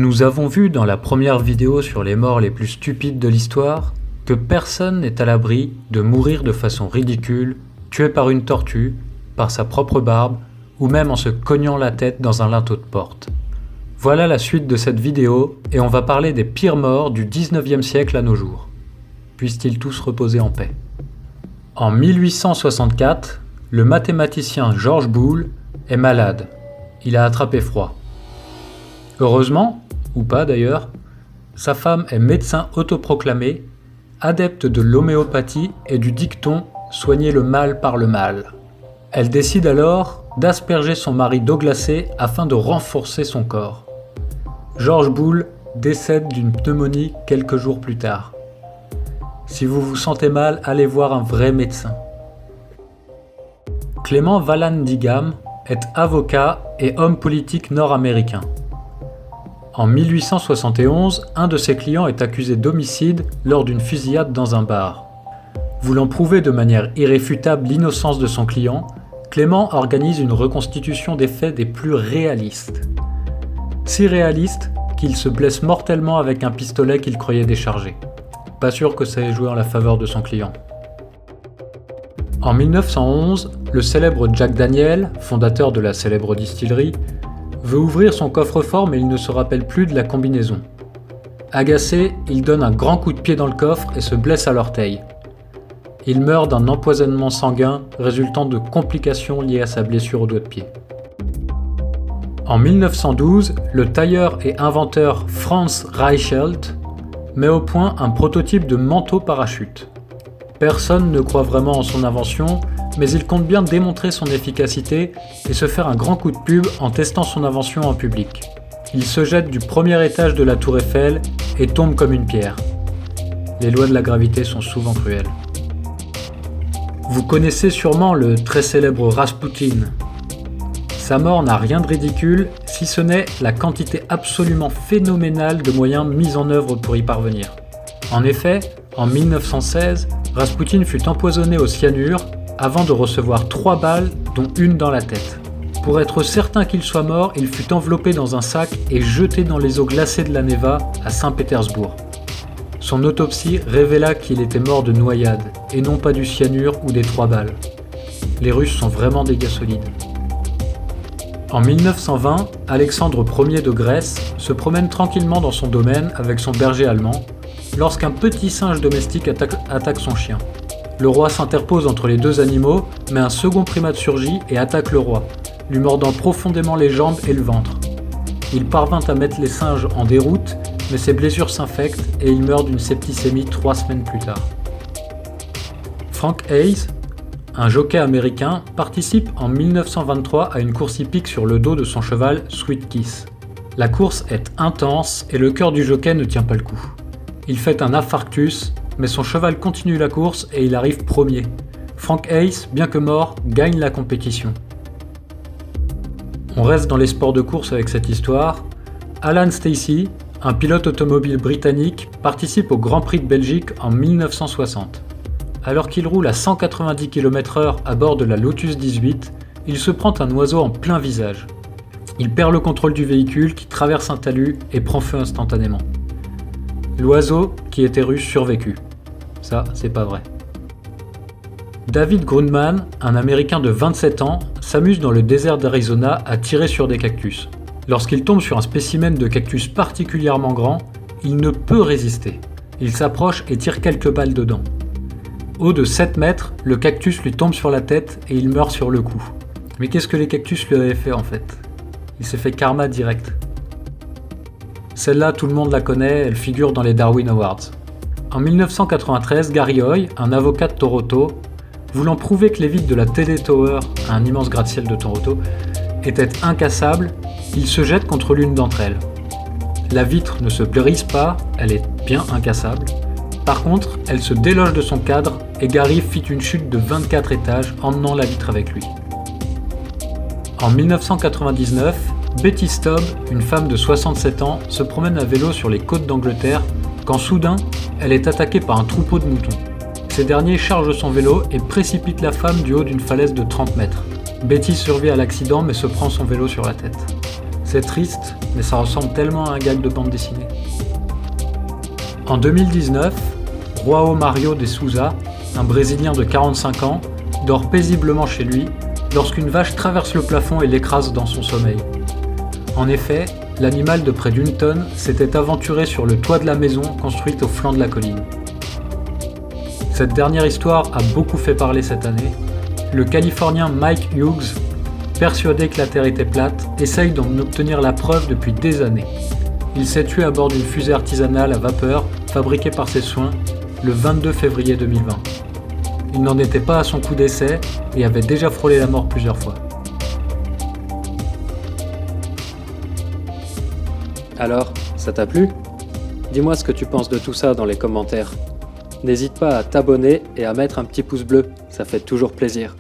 Nous avons vu dans la première vidéo sur les morts les plus stupides de l'histoire que personne n'est à l'abri de mourir de façon ridicule, tué par une tortue, par sa propre barbe ou même en se cognant la tête dans un linteau de porte. Voilà la suite de cette vidéo et on va parler des pires morts du 19e siècle à nos jours. Puissent-ils tous reposer en paix. En 1864, le mathématicien George Boole est malade. Il a attrapé froid. Heureusement, ou pas d'ailleurs, sa femme est médecin autoproclamé, adepte de l'homéopathie et du dicton « soigner le mal par le mal ». Elle décide alors d'asperger son mari d'eau glacée afin de renforcer son corps. George Boole décède d'une pneumonie quelques jours plus tard. Si vous vous sentez mal, allez voir un vrai médecin. Clément Vallandigham est avocat et homme politique nord-américain. En 1871, un de ses clients est accusé d'homicide lors d'une fusillade dans un bar. Voulant prouver de manière irréfutable l'innocence de son client, Clément organise une reconstitution des faits des plus réalistes. Si réaliste qu'il se blesse mortellement avec un pistolet qu'il croyait déchargé. Pas sûr que ça ait joué en la faveur de son client. En 1911, le célèbre Jack Daniel, fondateur de la célèbre distillerie, veut ouvrir son coffre-fort mais il ne se rappelle plus de la combinaison. Agacé, il donne un grand coup de pied dans le coffre et se blesse à l'orteil. Il meurt d'un empoisonnement sanguin résultant de complications liées à sa blessure au doigt de pied. En 1912, le tailleur et inventeur Franz Reichelt met au point un prototype de manteau parachute. Personne ne croit vraiment en son invention, mais il compte bien démontrer son efficacité et se faire un grand coup de pub en testant son invention en public. Il se jette du premier étage de la tour Eiffel et tombe comme une pierre. Les lois de la gravité sont souvent cruelles. Vous connaissez sûrement le très célèbre Rasputin. Sa mort n'a rien de ridicule, si ce n'est la quantité absolument phénoménale de moyens mis en œuvre pour y parvenir. En effet, en 1916, Rasputin fut empoisonné au cyanure avant de recevoir 3 balles, dont une dans la tête. Pour être certain qu'il soit mort, il fut enveloppé dans un sac et jeté dans les eaux glacées de la Neva à Saint-Pétersbourg. Son autopsie révéla qu'il était mort de noyade, et non pas du cyanure ou des 3 balles. Les Russes sont vraiment des gars solides. En 1920, Alexandre Ier de Grèce se promène tranquillement dans son domaine avec son berger allemand, lorsqu'un petit singe domestique attaque son chien. Le roi s'interpose entre les deux animaux, mais un second primate surgit et attaque le roi, lui mordant profondément les jambes et le ventre. Il parvint à mettre les singes en déroute, mais ses blessures s'infectent et il meurt d'une septicémie 3 semaines plus tard. Frank Hayes, un jockey américain, participe en 1923 à une course hippique sur le dos de son cheval Sweet Kiss. La course est intense et le cœur du jockey ne tient pas le coup. Il fait un infarctus, mais son cheval continue la course et il arrive premier. Frank Hayes, bien que mort, gagne la compétition. On reste dans les sports de course avec cette histoire. Alan Stacey, un pilote automobile britannique, participe au Grand Prix de Belgique en 1960. Alors qu'il roule à 190 km/h à bord de la Lotus 18, il se prend un oiseau en plein visage. Il perd le contrôle du véhicule qui traverse un talus et prend feu instantanément. L'oiseau, qui était russe, survécut. Ça, c'est pas vrai. David Grundman, un Américain de 27 ans, s'amuse dans le désert d'Arizona à tirer sur des cactus. Lorsqu'il tombe sur un spécimen de cactus particulièrement grand, il ne peut résister. Il s'approche et tire quelques balles dedans. Haut de 7 mètres, le cactus lui tombe sur la tête et il meurt sur le coup. Mais qu'est-ce que les cactus lui avaient fait en fait ? Il s'est fait karma direct. Celle-là, tout le monde la connaît, elle figure dans les Darwin Awards. En 1993, Gary Hoy, un avocat de Toronto, voulant prouver que les vitres de la TD Tower, un immense gratte-ciel de Toronto, étaient incassables, il se jette contre l'une d'entre elles. La vitre ne se brise pas, elle est bien incassable. Par contre, elle se déloge de son cadre et Gary fit une chute de 24 étages, emmenant la vitre avec lui. En 1999, Betty Stobb, une femme de 67 ans, se promène à vélo sur les côtes d'Angleterre quand soudain, elle est attaquée par un troupeau de moutons. Ces derniers chargent son vélo et précipitent la femme du haut d'une falaise de 30 mètres. Betty survit à l'accident mais se prend son vélo sur la tête. C'est triste, mais ça ressemble tellement à un gag de bande dessinée. En 2019, João Mario de Souza, un Brésilien de 45 ans, dort paisiblement chez lui lorsqu'une vache traverse le plafond et l'écrase dans son sommeil. En effet, l'animal de près d'1 tonne s'était aventuré sur le toit de la maison construite au flanc de la colline. Cette dernière histoire a beaucoup fait parler cette année. Le Californien Mike Hughes, persuadé que la Terre était plate, essaye d'en obtenir la preuve depuis des années. Il s'est tué à bord d'une fusée artisanale à vapeur fabriquée par ses soins le 22 février 2020. Il n'en était pas à son coup d'essai et avait déjà frôlé la mort plusieurs fois. Alors, ça t'a plu ? Dis-moi ce que tu penses de tout ça dans les commentaires. N'hésite pas à t'abonner et à mettre un petit pouce bleu, ça fait toujours plaisir.